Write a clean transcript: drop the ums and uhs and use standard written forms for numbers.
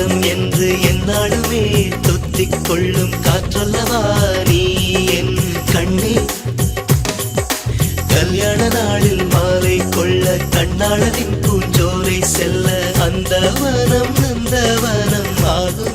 மனம் என்று என்னாலுமே தொத்திக் கொள்ளும் காற்றல்லவா நீ என் கண்ணே. கல்யாண நாளில் மாலை கொள்ள கண்ணாளரின் பூஞ்சோரை செல்ல அந்த வனம் ஆகும்.